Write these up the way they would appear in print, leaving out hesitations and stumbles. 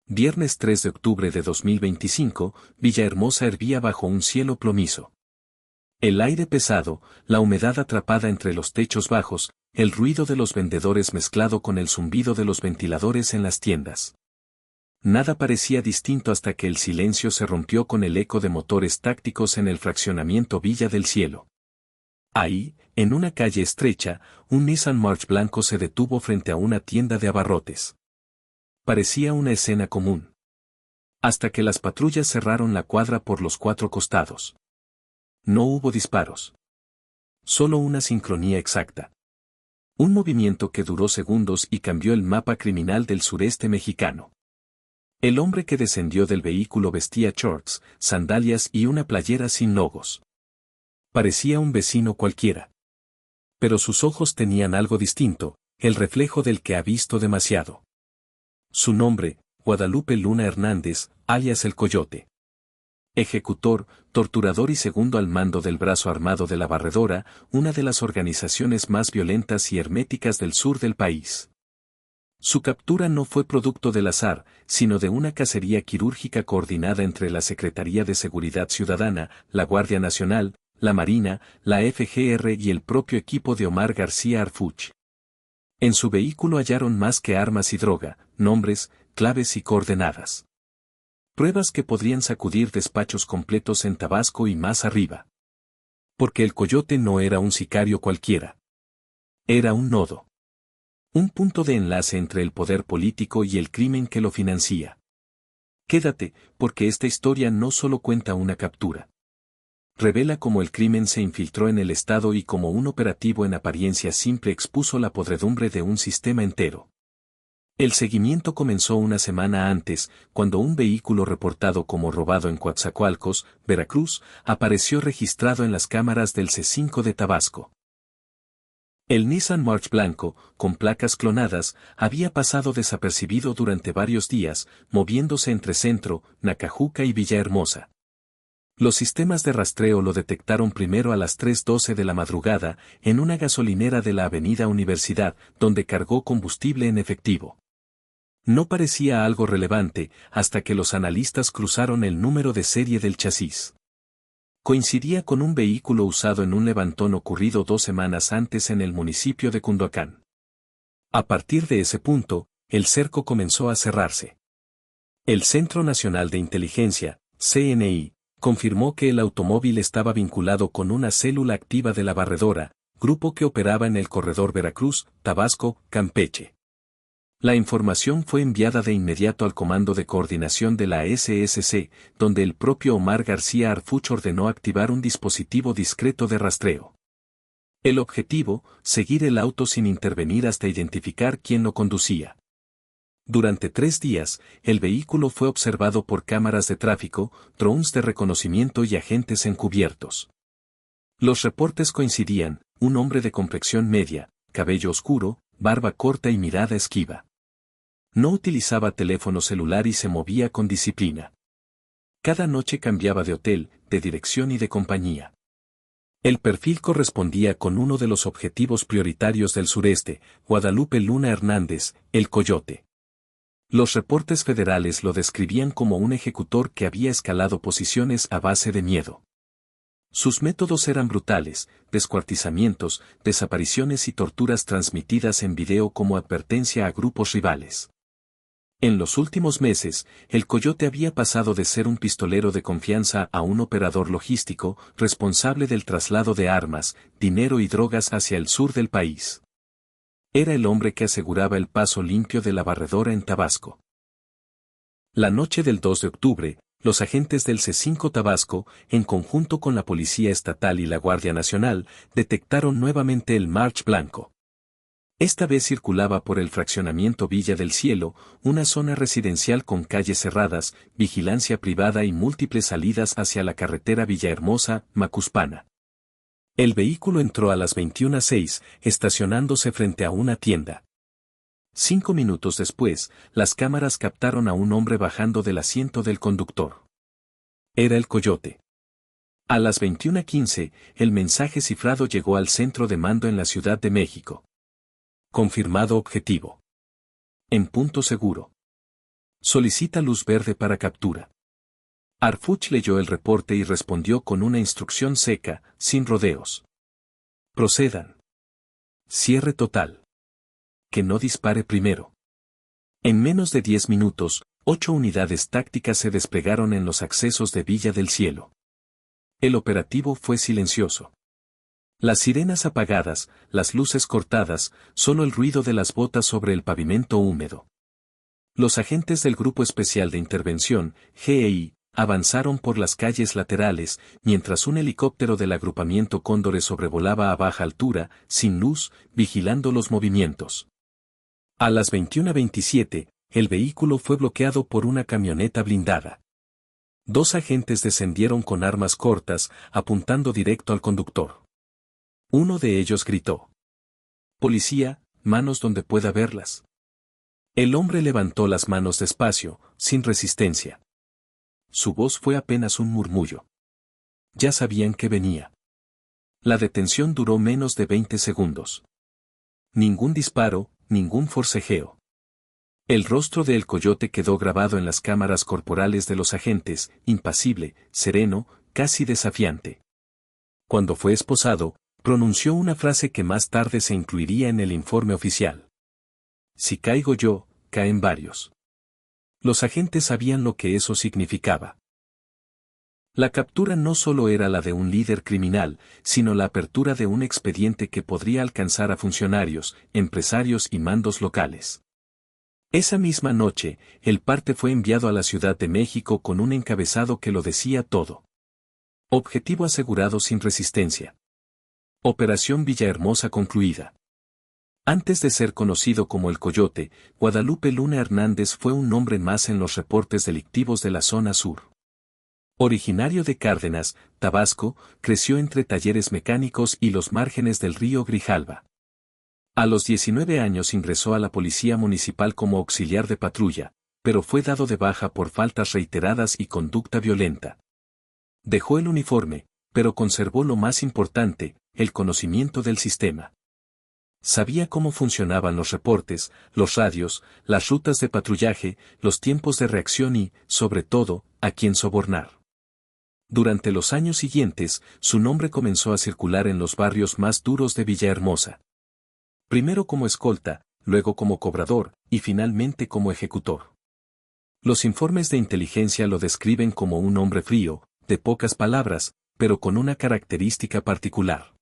Viernes 3 de octubre de 2025, Villahermosa hervía bajo un cielo plomizo. El aire pesado, la humedad atrapada entre los techos bajos, el ruido de los vendedores mezclado con el zumbido de los ventiladores en las tiendas. Nada parecía distinto hasta que el silencio se rompió con el eco de motores tácticos en el fraccionamiento Villa del Cielo. Ahí, en una calle estrecha, un Nissan March blanco se detuvo frente a una tienda de abarrotes. Parecía una escena común. Hasta que las patrullas cerraron la cuadra por los cuatro costados. No hubo disparos. Solo una sincronía exacta. Un movimiento que duró segundos y cambió el mapa criminal del sureste mexicano. El hombre que descendió del vehículo vestía shorts, sandalias y una playera sin logos. Parecía un vecino cualquiera. Pero sus ojos tenían algo distinto, el reflejo del que ha visto demasiado. Su nombre, Guadalupe Luna Hernández, alias El Coyote. Ejecutor, torturador y segundo al mando del brazo armado de la Barredora, una de las organizaciones más violentas y herméticas del sur del país. Su captura no fue producto del azar, sino de una cacería quirúrgica coordinada entre la Secretaría de Seguridad Ciudadana, la Guardia Nacional, la Marina, la FGR y el propio equipo de Omar García Harfuch. En su vehículo hallaron más que armas y droga, nombres, claves y coordenadas. Pruebas que podrían sacudir despachos completos en Tabasco y más arriba. Porque el Coyote no era un sicario cualquiera. Era un nodo. Un punto de enlace entre el poder político y el crimen que lo financia. Quédate, porque esta historia no solo cuenta una captura. Revela cómo el crimen se infiltró en el Estado y cómo un operativo en apariencia simple expuso la podredumbre de un sistema entero. El seguimiento comenzó una semana antes, cuando un vehículo reportado como robado en Coatzacoalcos, Veracruz, apareció registrado en las cámaras del C5 de Tabasco. El Nissan March blanco, con placas clonadas, había pasado desapercibido durante varios días, moviéndose entre Centro, Nacajuca y Villahermosa. Los sistemas de rastreo lo detectaron primero a las 3:12 de la madrugada, en una gasolinera de la Avenida Universidad, donde cargó combustible en efectivo. No parecía algo relevante, hasta que los analistas cruzaron el número de serie del chasis. Coincidía con un vehículo usado en un levantón ocurrido 2 semanas antes en el municipio de Cunduacán. A partir de ese punto, el cerco comenzó a cerrarse. El Centro Nacional de Inteligencia, CNI, confirmó que el automóvil estaba vinculado con una célula activa de la Barredora, grupo que operaba en el corredor Veracruz, Tabasco, Campeche. La información fue enviada de inmediato al Comando de Coordinación de la SSC, donde el propio Omar García Harfuch ordenó activar un dispositivo discreto de rastreo. El objetivo, seguir el auto sin intervenir hasta identificar quién lo conducía. Durante 3 días, el vehículo fue observado por cámaras de tráfico, drones de reconocimiento y agentes encubiertos. Los reportes coincidían: un hombre de complexión media, cabello oscuro, barba corta y mirada esquiva. No utilizaba teléfono celular y se movía con disciplina. Cada noche cambiaba de hotel, de dirección y de compañía. El perfil correspondía con uno de los objetivos prioritarios del sureste, Guadalupe Luna Hernández, El Coyote. Los reportes federales lo describían como un ejecutor que había escalado posiciones a base de miedo. Sus métodos eran brutales: descuartizamientos, desapariciones y torturas transmitidas en video como advertencia a grupos rivales. En los últimos meses, el Coyote había pasado de ser un pistolero de confianza a un operador logístico, responsable del traslado de armas, dinero y drogas hacia el sur del país. Era el hombre que aseguraba el paso limpio de la Barredora en Tabasco. La noche del 2 de octubre, los agentes del C5 Tabasco, en conjunto con la Policía Estatal y la Guardia Nacional, detectaron nuevamente el March blanco. Esta vez circulaba por el fraccionamiento Villa del Cielo, una zona residencial con calles cerradas, vigilancia privada y múltiples salidas hacia la carretera Villahermosa-Macuspana. El vehículo entró a las 21:06, estacionándose frente a una tienda. 5 minutos después, las cámaras captaron a un hombre bajando del asiento del conductor. Era el Coyote. A las 21:15, el mensaje cifrado llegó al centro de mando en la Ciudad de México. Confirmado objetivo. En punto seguro. Solicita luz verde para captura. Harfuch leyó el reporte y respondió con una instrucción seca, sin rodeos. Procedan. Cierre total. Que no dispare primero. En menos de 10 minutos, 8 unidades tácticas se desplegaron en los accesos de Villa del Cielo. El operativo fue silencioso. Las sirenas apagadas, las luces cortadas, solo el ruido de las botas sobre el pavimento húmedo. Los agentes del Grupo Especial de Intervención, GEI, avanzaron por las calles laterales, mientras un helicóptero del agrupamiento Cóndores sobrevolaba a baja altura, sin luz, vigilando los movimientos. A las 21:27, el vehículo fue bloqueado por una camioneta blindada. 2 agentes descendieron con armas cortas, apuntando directo al conductor. Uno de ellos gritó: «Policía, manos donde pueda verlas». El hombre levantó las manos despacio, sin resistencia. Su voz fue apenas un murmullo. Ya sabían que venía. La detención duró menos de 20 segundos. Ningún disparo, ningún forcejeo. El rostro de El Coyote quedó grabado en las cámaras corporales de los agentes, impasible, sereno, casi desafiante. Cuando fue esposado, pronunció una frase que más tarde se incluiría en el informe oficial. Si caigo yo, caen varios. Los agentes sabían lo que eso significaba. La captura no solo era la de un líder criminal, sino la apertura de un expediente que podría alcanzar a funcionarios, empresarios y mandos locales. Esa misma noche, el parte fue enviado a la Ciudad de México con un encabezado que lo decía todo. Objetivo asegurado sin resistencia. Operación Villahermosa concluida. Antes de ser conocido como El Coyote, Guadalupe Luna Hernández fue un nombre más en los reportes delictivos de la zona sur. Originario de Cárdenas, Tabasco, creció entre talleres mecánicos y los márgenes del río Grijalva. A los 19 años ingresó a la Policía Municipal como auxiliar de patrulla, pero fue dado de baja por faltas reiteradas y conducta violenta. Dejó el uniforme, pero conservó lo más importante, el conocimiento del sistema. Sabía cómo funcionaban los reportes, los radios, las rutas de patrullaje, los tiempos de reacción y, sobre todo, a quién sobornar. Durante los años siguientes, su nombre comenzó a circular en los barrios más duros de Villahermosa. Primero como escolta, luego como cobrador, y finalmente como ejecutor. Los informes de inteligencia lo describen como un hombre frío, de pocas palabras, pero con una característica particular.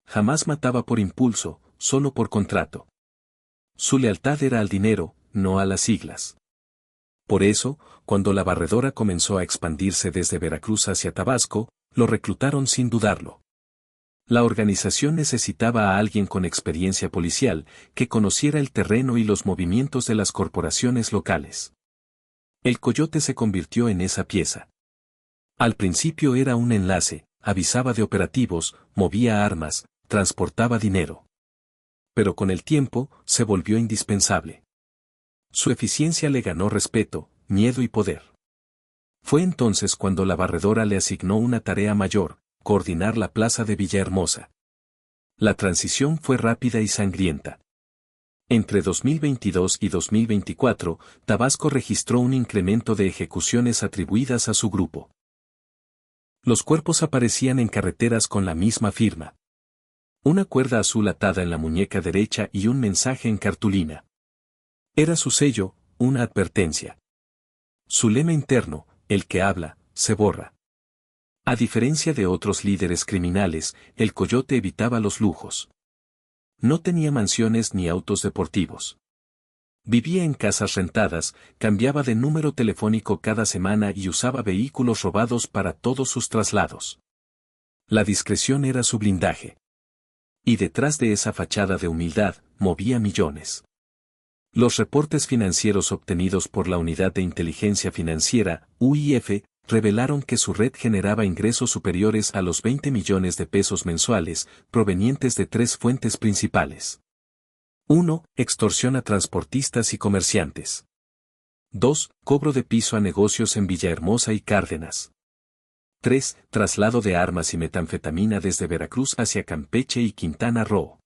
Jamás mataba por impulso, solo por contrato. Su lealtad era al dinero, no a las siglas. Por eso, cuando la barredora comenzó a expandirse desde Veracruz hacia Tabasco, lo reclutaron sin dudarlo. La organización necesitaba a alguien con experiencia policial, que conociera el terreno y los movimientos de las corporaciones locales. El Coyote se convirtió en esa pieza. Al principio era un enlace, avisaba de operativos, movía armas, transportaba dinero. Pero con el tiempo, se volvió indispensable. Su eficiencia le ganó respeto, miedo y poder. Fue entonces cuando la barredora le asignó una tarea mayor, coordinar la plaza de Villahermosa. La transición fue rápida y sangrienta. Entre 2022 y 2024, Tabasco registró un incremento de ejecuciones atribuidas a su grupo. Los cuerpos aparecían en carreteras con la misma firma. Una cuerda azul atada en la muñeca derecha y un mensaje en cartulina. Era su sello, una advertencia. Su lema interno, el que habla, se borra. A diferencia de otros líderes criminales, el Coyote evitaba los lujos. No tenía mansiones ni autos deportivos. Vivía en casas rentadas, cambiaba de número telefónico cada semana y usaba vehículos robados para todos sus traslados. La discreción era su blindaje. Y detrás de esa fachada de humildad, movía millones. Los reportes financieros obtenidos por la Unidad de Inteligencia Financiera, UIF, revelaron que su red generaba ingresos superiores a los 20 millones de pesos mensuales, provenientes de 3 fuentes principales. 1. Extorsión a transportistas y comerciantes. 2. Cobro de piso a negocios en Villahermosa y Cárdenas. 3. Traslado de armas y metanfetamina desde Veracruz hacia Campeche y Quintana Roo.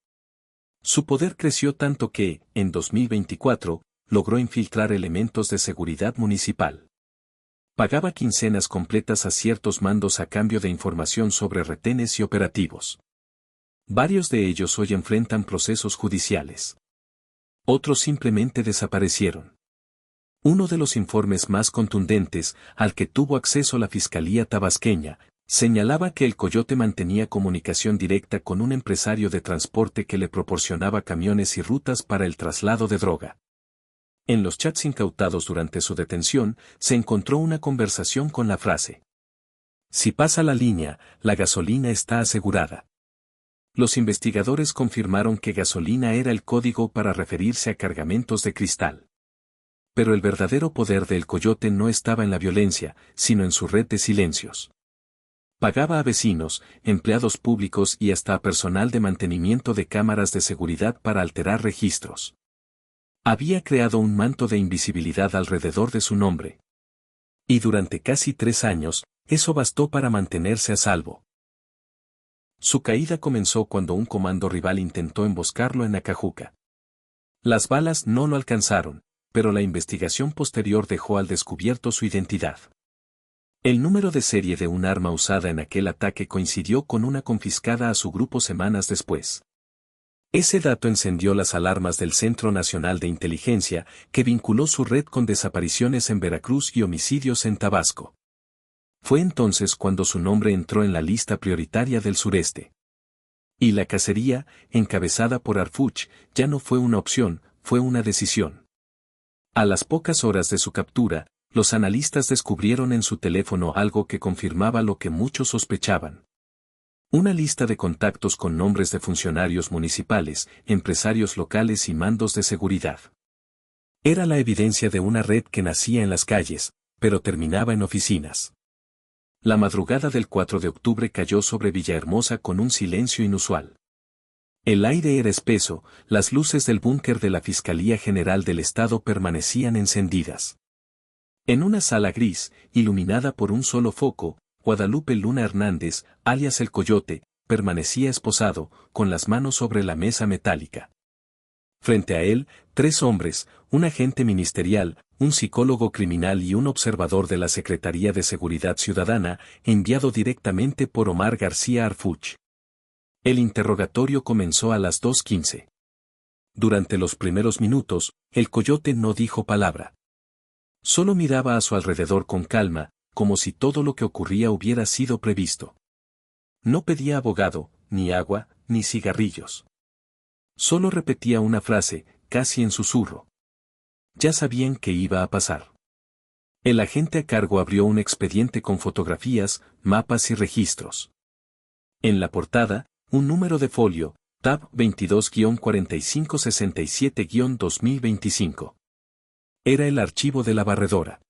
Su poder creció tanto que, en 2024, logró infiltrar elementos de seguridad municipal. Pagaba quincenas completas a ciertos mandos a cambio de información sobre retenes y operativos. Varios de ellos hoy enfrentan procesos judiciales. Otros simplemente desaparecieron. Uno de los informes más contundentes, al que tuvo acceso la Fiscalía tabasqueña, señalaba que el Coyote mantenía comunicación directa con un empresario de transporte que le proporcionaba camiones y rutas para el traslado de droga. En los chats incautados durante su detención, se encontró una conversación con la frase: "Si pasa la línea, la gasolina está asegurada". Los investigadores confirmaron que gasolina era el código para referirse a cargamentos de cristal. Pero el verdadero poder del Coyote no estaba en la violencia, sino en su red de silencios. Pagaba a vecinos, empleados públicos y hasta a personal de mantenimiento de cámaras de seguridad para alterar registros. Había creado un manto de invisibilidad alrededor de su nombre. Y durante casi 3 años, eso bastó para mantenerse a salvo. Su caída comenzó cuando un comando rival intentó emboscarlo en Acajuca. Las balas no lo alcanzaron, pero la investigación posterior dejó al descubierto su identidad. El número de serie de un arma usada en aquel ataque coincidió con una confiscada a su grupo semanas después. Ese dato encendió las alarmas del Centro Nacional de Inteligencia, que vinculó su red con desapariciones en Veracruz y homicidios en Tabasco. Fue entonces cuando su nombre entró en la lista prioritaria del sureste. Y la cacería, encabezada por Harfuch, ya no fue una opción, fue una decisión. A las pocas horas de su captura, los analistas descubrieron en su teléfono algo que confirmaba lo que muchos sospechaban. Una lista de contactos con nombres de funcionarios municipales, empresarios locales y mandos de seguridad. Era la evidencia de una red que nacía en las calles, pero terminaba en oficinas. La madrugada del 4 de octubre cayó sobre Villahermosa con un silencio inusual. El aire era espeso, las luces del búnker de la Fiscalía General del Estado permanecían encendidas. En una sala gris, iluminada por un solo foco, Guadalupe Luna Hernández, alias El Coyote, permanecía esposado, con las manos sobre la mesa metálica. Frente a él, 3 hombres, un agente ministerial, un psicólogo criminal y un observador de la Secretaría de Seguridad Ciudadana, enviado directamente por Omar García Harfuch. El interrogatorio comenzó a las 2:15. Durante los primeros minutos, El Coyote no dijo palabra. Solo miraba a su alrededor con calma, como si todo lo que ocurría hubiera sido previsto. No pedía abogado, ni agua, ni cigarrillos. Solo repetía una frase, casi en susurro. Ya sabían qué iba a pasar. El agente a cargo abrió un expediente con fotografías, mapas y registros. En la portada, un número de folio, tab 22-4567-2025. Era el archivo de la barredora.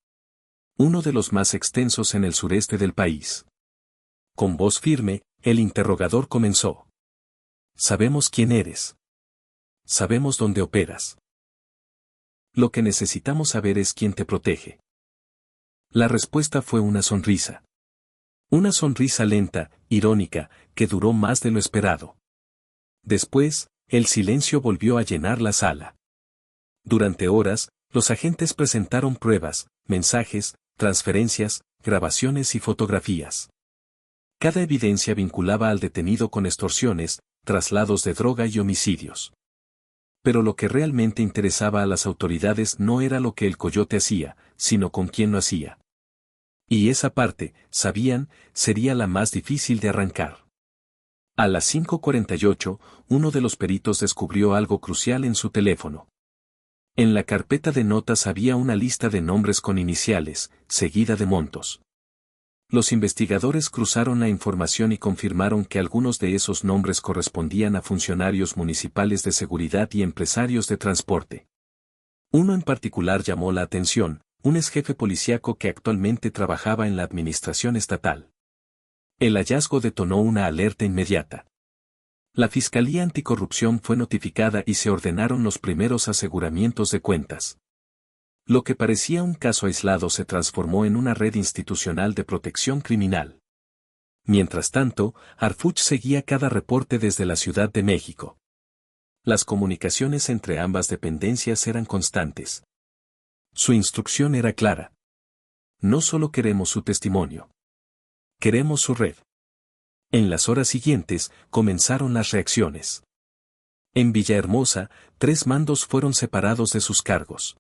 Uno de los más extensos en el sureste del país. Con voz firme, el interrogador comenzó. Sabemos quién eres. Sabemos dónde operas. Lo que necesitamos saber es quién te protege. La respuesta fue una sonrisa. Una sonrisa lenta, irónica, que duró más de lo esperado. Después, el silencio volvió a llenar la sala. Durante horas, los agentes presentaron pruebas, mensajes, transferencias, grabaciones y fotografías. Cada evidencia vinculaba al detenido con extorsiones, traslados de droga y homicidios. Pero lo que realmente interesaba a las autoridades no era lo que el Coyote hacía, sino con quién lo hacía. Y esa parte, sabían, sería la más difícil de arrancar. A las 5:48, uno de los peritos descubrió algo crucial en su teléfono. En la carpeta de notas había una lista de nombres con iniciales, seguida de montos. Los investigadores cruzaron la información y confirmaron que algunos de esos nombres correspondían a funcionarios municipales de seguridad y empresarios de transporte. Uno en particular llamó la atención, un exjefe policíaco que actualmente trabajaba en la administración estatal. El hallazgo detonó una alerta inmediata. La Fiscalía Anticorrupción fue notificada y se ordenaron los primeros aseguramientos de cuentas. Lo que parecía un caso aislado se transformó en una red institucional de protección criminal. Mientras tanto, Harfuch seguía cada reporte desde la Ciudad de México. Las comunicaciones entre ambas dependencias eran constantes. Su instrucción era clara. No solo queremos su testimonio. Queremos su red. En las horas siguientes, comenzaron las reacciones. En Villahermosa, 3 mandos fueron separados de sus cargos.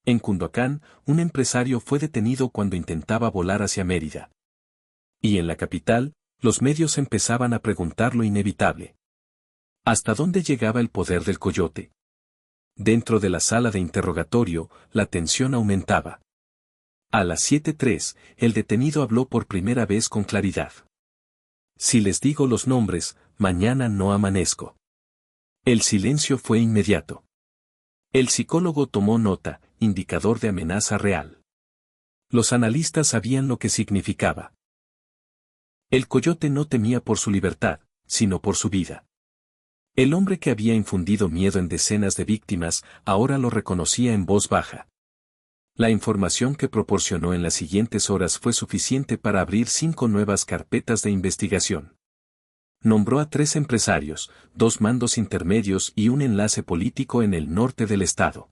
En Cunduacán, un empresario fue detenido cuando intentaba volar hacia Mérida. Y en la capital, los medios empezaban a preguntar lo inevitable. ¿Hasta dónde llegaba el poder del coyote? Dentro de la sala de interrogatorio, la tensión aumentaba. A las 7:03, el detenido habló por primera vez con claridad. Si les digo los nombres, mañana no amanezco. El silencio fue inmediato. El psicólogo tomó nota, indicador de amenaza real. Los analistas sabían lo que significaba. El coyote no temía por su libertad, sino por su vida. El hombre que había infundido miedo en decenas de víctimas, ahora lo reconocía en voz baja. La información que proporcionó en las siguientes horas fue suficiente para abrir 5 nuevas carpetas de investigación. Nombró a 3 empresarios, 2 mandos intermedios y un enlace político en el norte del estado.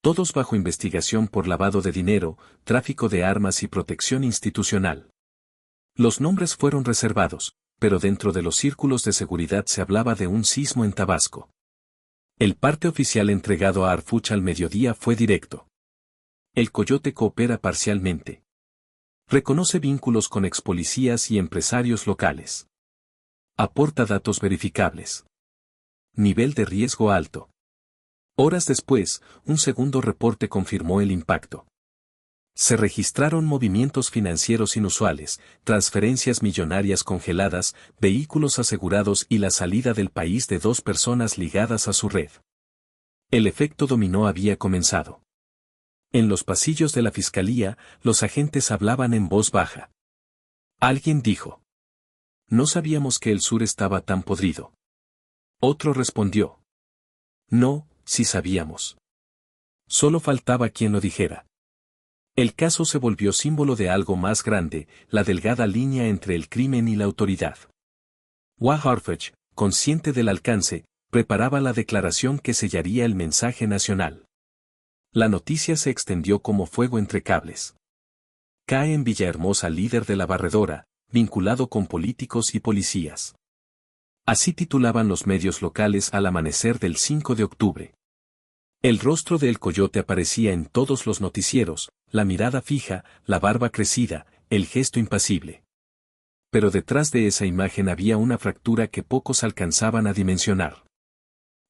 Todos bajo investigación por lavado de dinero, tráfico de armas y protección institucional. Los nombres fueron reservados, pero dentro de los círculos de seguridad se hablaba de un sismo en Tabasco. El parte oficial entregado a Harfuch al mediodía fue directo. El coyote coopera parcialmente. Reconoce vínculos con expolicías y empresarios locales. Aporta datos verificables. Nivel de riesgo alto. Horas después, un segundo reporte confirmó el impacto. Se registraron movimientos financieros inusuales, transferencias millonarias congeladas, vehículos asegurados y la salida del país de 2 personas ligadas a su red. El efecto dominó había comenzado. En los pasillos de la fiscalía, los agentes hablaban en voz baja. Alguien dijo: «No sabíamos que el sur estaba tan podrido». Otro respondió: «No, sí sabíamos. Solo faltaba quien lo dijera». El caso se volvió símbolo de algo más grande, la delgada línea entre el crimen y la autoridad. Harfuch, consciente del alcance, preparaba la declaración que sellaría el mensaje nacional. La noticia se extendió como fuego entre cables. Cae en Villahermosa líder de la barredora, vinculado con políticos y policías. Así titulaban los medios locales al amanecer del 5 de octubre. El rostro del coyote aparecía en todos los noticieros, la mirada fija, la barba crecida, el gesto impasible. Pero detrás de esa imagen había una fractura que pocos alcanzaban a dimensionar.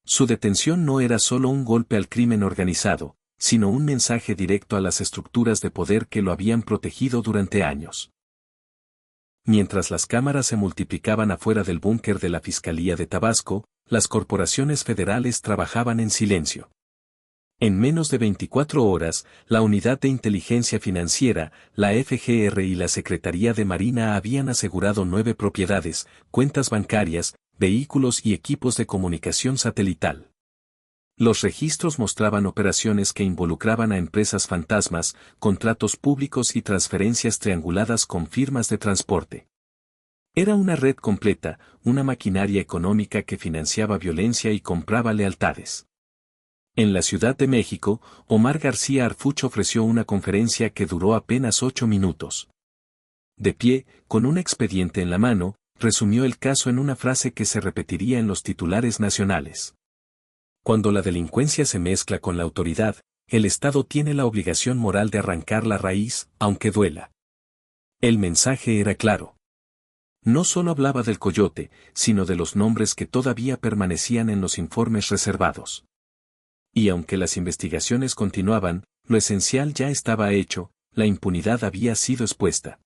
Su detención no era solo un golpe al crimen organizado, sino un mensaje directo a las estructuras de poder que lo habían protegido durante años. Mientras las cámaras se multiplicaban afuera del búnker de la Fiscalía de Tabasco, las corporaciones federales trabajaban en silencio. En menos de 24 horas, la Unidad de Inteligencia Financiera, la FGR y la Secretaría de Marina habían asegurado 9 propiedades, cuentas bancarias, vehículos y equipos de comunicación satelital. Los registros mostraban operaciones que involucraban a empresas fantasmas, contratos públicos y transferencias trianguladas con firmas de transporte. Era una red completa, una maquinaria económica que financiaba violencia y compraba lealtades. En la Ciudad de México, Omar García Harfuch ofreció una conferencia que duró apenas 8 minutos. De pie, con un expediente en la mano, resumió el caso en una frase que se repetiría en los titulares nacionales. Cuando la delincuencia se mezcla con la autoridad, el Estado tiene la obligación moral de arrancar la raíz, aunque duela. El mensaje era claro. No solo hablaba del coyote, sino de los nombres que todavía permanecían en los informes reservados. Y aunque las investigaciones continuaban, lo esencial ya estaba hecho, la impunidad había sido expuesta.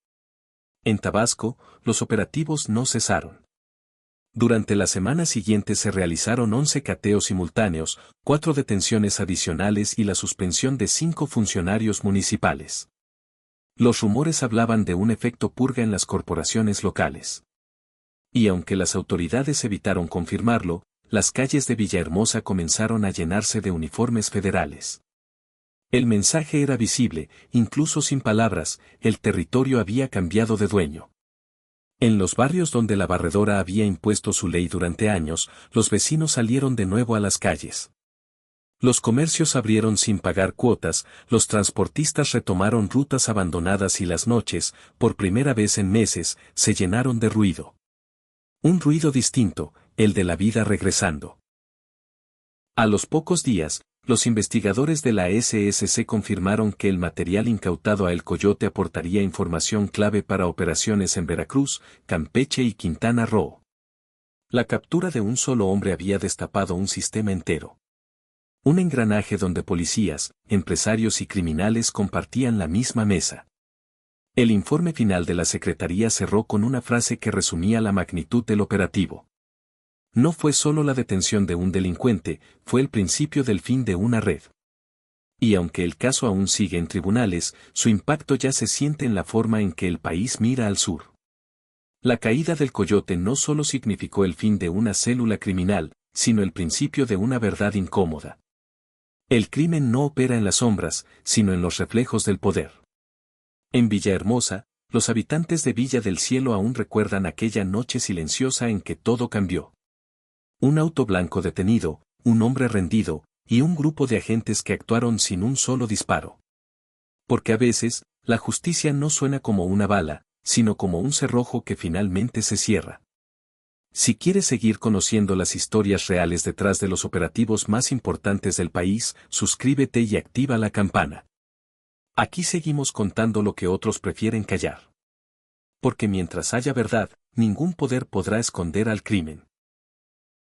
En Tabasco, los operativos no cesaron. Durante la semana siguiente se realizaron 11 cateos simultáneos, 4 detenciones adicionales y la suspensión de 5 funcionarios municipales. Los rumores hablaban de un efecto purga en las corporaciones locales. Y aunque las autoridades evitaron confirmarlo, las calles de Villahermosa comenzaron a llenarse de uniformes federales. El mensaje era visible, incluso sin palabras, el territorio había cambiado de dueño. En los barrios donde la barredora había impuesto su ley durante años, los vecinos salieron de nuevo a las calles. Los comercios abrieron sin pagar cuotas, los transportistas retomaron rutas abandonadas y las noches, por primera vez en meses, se llenaron de ruido. Un ruido distinto, el de la vida regresando. A los pocos días, los investigadores de la SSC confirmaron que el material incautado a El Coyote aportaría información clave para operaciones en Veracruz, Campeche y Quintana Roo. La captura de un solo hombre había destapado un sistema entero. Un engranaje donde policías, empresarios y criminales compartían la misma mesa. El informe final de la Secretaría cerró con una frase que resumía la magnitud del operativo. No fue solo la detención de un delincuente, fue el principio del fin de una red. Y aunque el caso aún sigue en tribunales, su impacto ya se siente en la forma en que el país mira al sur. La caída del Coyote no solo significó el fin de una célula criminal, sino el principio de una verdad incómoda. El crimen no opera en las sombras, sino en los reflejos del poder. En Villahermosa, los habitantes de Villa del Cielo aún recuerdan aquella noche silenciosa en que todo cambió. Un auto blanco detenido, un hombre rendido, y un grupo de agentes que actuaron sin un solo disparo. Porque a veces, la justicia no suena como una bala, sino como un cerrojo que finalmente se cierra. Si quieres seguir conociendo las historias reales detrás de los operativos más importantes del país, suscríbete y activa la campana. Aquí seguimos contando lo que otros prefieren callar. Porque mientras haya verdad, ningún poder podrá esconder al crimen.